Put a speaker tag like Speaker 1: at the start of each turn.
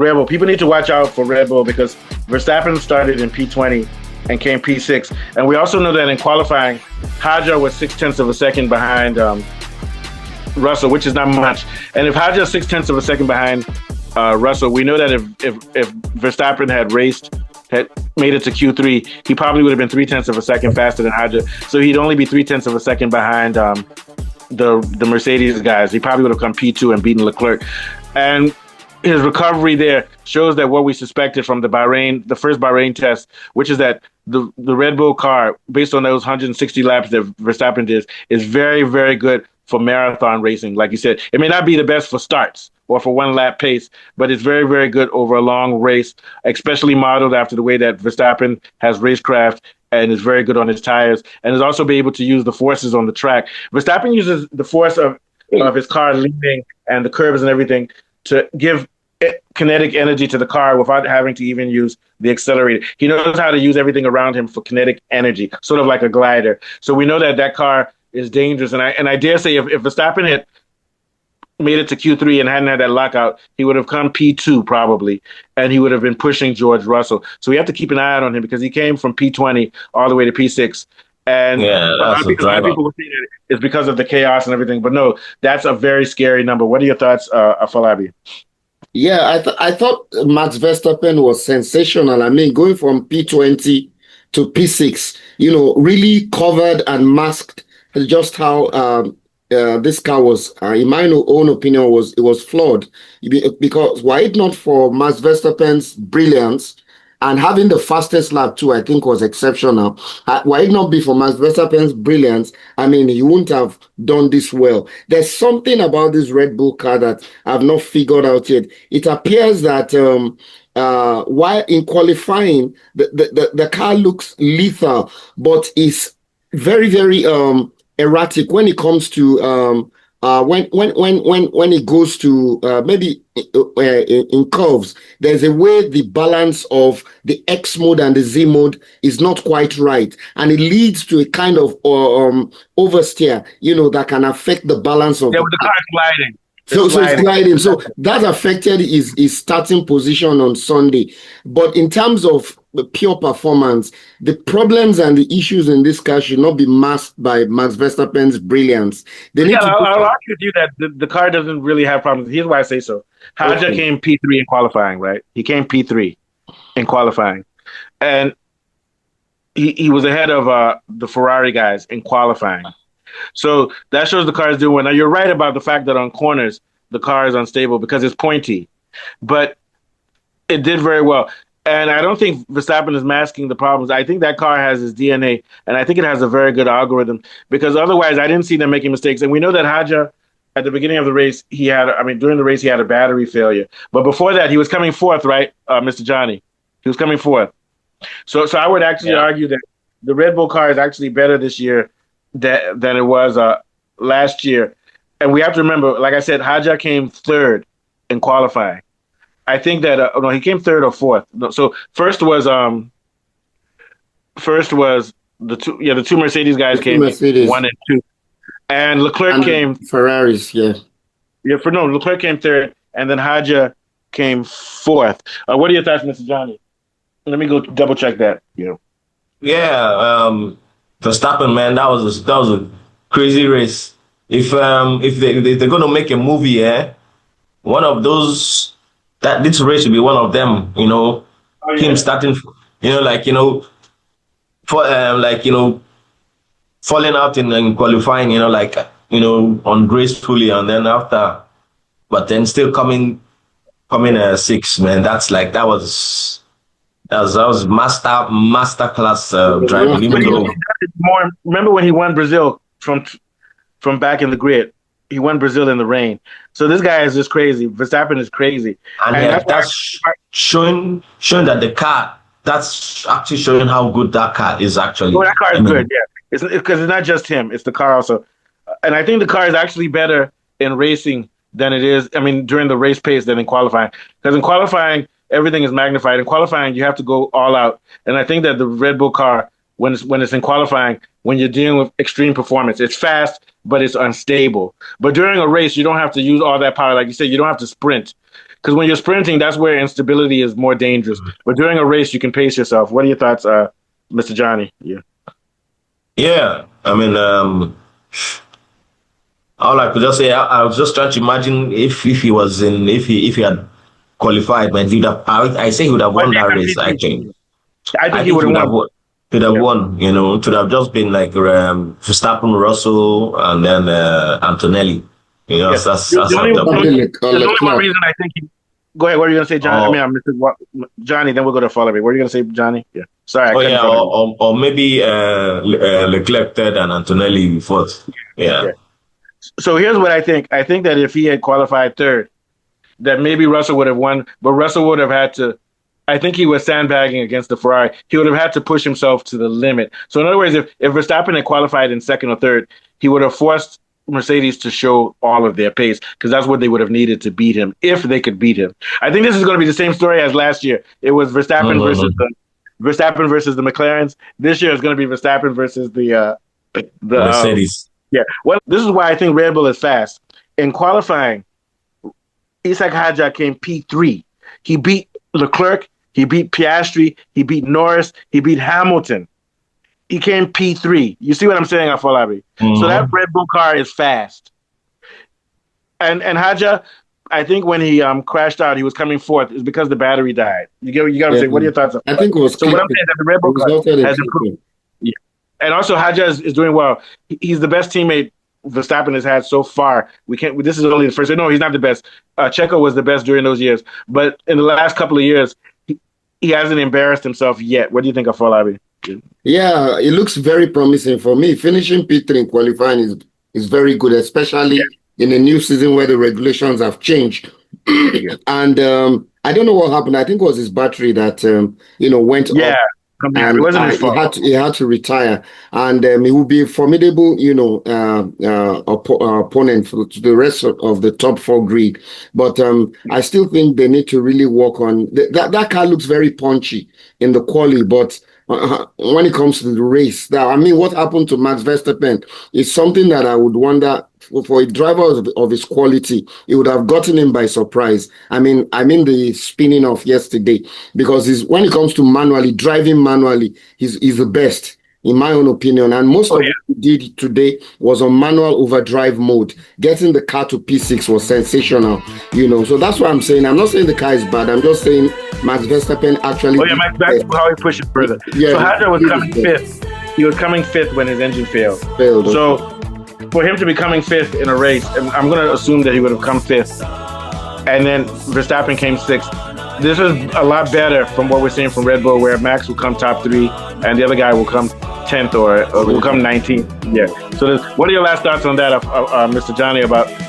Speaker 1: Red Bull. People need to watch out for Red Bull because Verstappen started in P20 and came P6. And we also know that in qualifying, Hajar was 0.6 of a second behind Russell, which is not much. And if Hajar is 0.6 of a second behind Russell, we know that if Verstappen had made it to Q3, he probably would have been 0.3 of a second faster than Hajar. So he'd only be 0.3 of a second behind the Mercedes guys. He probably would have come P2 and beaten Leclerc. And his recovery there shows that what we suspected from the first Bahrain test, which is that the Red Bull car, based on those 160 laps that Verstappen did, is very, very good for marathon racing. Like you said, it may not be the best for starts or for one lap pace, but it's very, very good over a long race, especially modeled after the way that Verstappen has racecraft and is very good on his tires, and is also be able to use the forces on the track. Verstappen uses the force of his car leaning and the curbs and everything to give kinetic energy to the car without having to even use the accelerator. He knows how to use everything around him for kinetic energy, sort of like a glider. So we know that car is dangerous. And I dare say if Verstappen had made it to Q3 and hadn't had that lockout, he would have come P2 probably, and he would have been pushing George Russell. So we have to keep an eye out on him because he came from P20 all the way to P6. And
Speaker 2: yeah,
Speaker 1: a lot of people will say that it's because of the chaos and everything. But no, that's a very scary number. What are your thoughts, Afolabi?
Speaker 3: Yeah, I thought Max Verstappen was sensational. I mean, going from P20 to P6, really covered and masked just how this car was, in my own opinion, it was flawed. Because were it not for Max Verstappen's brilliance, and having the fastest lap too, I think was exceptional. Why it not be for Max Verstappen's brilliance, I mean, he wouldn't have done this well. There's something about this Red Bull car that I've not figured out yet. It appears that while in qualifying, the car looks lethal, but is very, very erratic when it comes to when it goes to maybe in curves. There's a way the balance of the X mode and the Z mode is not quite right, and it leads to a kind of oversteer, that can affect the balance of
Speaker 1: the car gliding.
Speaker 3: So it's gliding. So that affected his starting position on Sunday. But in terms of the pure performance, the problems and the issues in this car should not be masked by Max Verstappen's brilliance.
Speaker 1: I'll argue with you that the car doesn't really have problems. Here's why I say so. Hajar came P3 in qualifying, right? He came P3 in qualifying. And he was ahead of the Ferrari guys in qualifying. So that shows the car is doing well. Now, you're right about the fact that on corners, the car is unstable because it's pointy. But it did very well. And I don't think Verstappen is masking the problems. I think that car has his DNA, and I think it has a very good algorithm because otherwise I didn't see them making mistakes. And we know that Hajar, at the beginning of the race, during the race, he had a battery failure. But before that, he was coming fourth, right, Mr. Johnny? He was coming fourth. So I would actually argue that the Red Bull car is actually better this year than it was last year. And we have to remember, like I said, Hajar came third in qualifying. I think that he came third or fourth. So first was the two Mercedes guys came Mercedes. 1 and 2, and Leclerc came
Speaker 3: Ferraris.
Speaker 1: Leclerc came third, and then Hajar came fourth. What are your thoughts, Mr. Johnny? Let me go double check that.
Speaker 2: Verstappen, man, that was a crazy race. If they're gonna make a movie, one of those, that this race will be one of them. Him starting, falling out in qualifying, ungracefully, and then after, but then still coming sixth, man. That was master class driving. Even though,
Speaker 1: remember when he won Brazil from back in the grid? He won Brazil in the rain. So this guy is just crazy. Verstappen is crazy,
Speaker 2: and that's showing that the car. That's actually showing how good that car is actually.
Speaker 1: Oh, that car is good. Yeah, it's because it's not just him; it's the car also. And I think the car is actually better in racing than it is. I mean, during the race pace than in qualifying. Because in qualifying, everything is magnified. In qualifying, you have to go all out. And I think that the Red Bull car, when it's in qualifying, when you're dealing with extreme performance, it's fast, but it's unstable. But during a race, you don't have to use all that power. Like you said, you don't have to sprint. because when you're sprinting, that's where instability is more dangerous. But during a race, you can pace yourself. What are your thoughts, Mr. Johnny? Yeah.
Speaker 2: Yeah, I mean, all I could just say, I was just trying to imagine if he was in, if he had qualified, but he would have. I say he would have won that race. I think.
Speaker 1: I think he
Speaker 2: He
Speaker 1: would
Speaker 2: would
Speaker 1: have
Speaker 2: have
Speaker 1: won.
Speaker 2: won. Could have won. You know, it would have just been like Verstappen, Russell, and then Antonelli. You know,
Speaker 1: Yeah.
Speaker 2: that's
Speaker 1: The only,
Speaker 2: how
Speaker 1: there's only one reason I think he. Go ahead. What are you gonna say, Johnny? I mean, I'm Johnny. Then we'll go to Falabi. What are you gonna say, Johnny? Yeah. Sorry, I
Speaker 2: Oh
Speaker 1: couldn't
Speaker 2: yeah,
Speaker 1: follow you.
Speaker 2: or maybe Leclerc third and Antonelli fourth. Yeah.
Speaker 1: Yeah. So here's what I think. I think that if he had qualified third, that maybe Russell would have won, but Russell would have had to. I think he was sandbagging against the Ferrari. He would have had to push himself to the limit. So in other words, if Verstappen had qualified in second or third, he would have forced Mercedes to show all of their pace because that's what they would have needed to beat him if they could beat him. I think this is going to be the same story as last year. It was Verstappen versus the McLarens. This year is going to be Verstappen versus the
Speaker 2: Mercedes.
Speaker 1: yeah. Well, this is why I think Red Bull is fast. In qualifying, Isaac Hadjar came P3. He beat Leclerc. He beat Piastri. He beat Norris. He beat Hamilton. He came P3. You see what I'm saying, Afolabi? So that Red Bull car is fast. And Hadjar, I think when he crashed out, he was coming fourth. It's because the battery died. You got what I'm saying? What are your thoughts on that?
Speaker 3: I think it was
Speaker 1: so what I'm saying is that the Red Bull car has improved. Yeah. And also Hadjar is doing well. He's the best teammate Verstappen has had so far. This is only the first. No, he's not the best. Checo was the best during those years. But in the last couple of years, he hasn't embarrassed himself yet. What do you think of Falabi?
Speaker 3: Yeah, it looks very promising for me. Finishing P3 in qualifying is very good, especially in a new season where the regulations have changed. And I don't know what happened. I think it was his battery that went off. And
Speaker 1: it wasn't his fault.
Speaker 3: he had to retire, and he will be a formidable, opponent to the rest of the top four grid. But I still think they need to really work on that car. Looks very punchy in the quali, but when it comes to the race, what happened to Max Verstappen is something that I would wonder. For a driver of his quality, he would have gotten him by surprise. I mean the spinning off yesterday, because when it comes to driving manually, he's the best, in my own opinion. And most of what he did today was on manual overdrive mode. Getting the car to P6 was sensational, So that's what I'm saying. I'm not saying the car is bad. I'm just saying Max Verstappen actually.
Speaker 1: That's how he pushed it further.
Speaker 3: Yeah,
Speaker 1: so Hadjar was coming fifth. He was coming fifth when his engine failed. So for him to be coming fifth in a race, and I'm going to assume that he would have come fifth, and then Verstappen came sixth. This is a lot better from what we're seeing from Red Bull, where Max will come top three, and the other guy will come 10th or will come 19th. Yeah. So what are your last thoughts on that, Mr. Johnny, about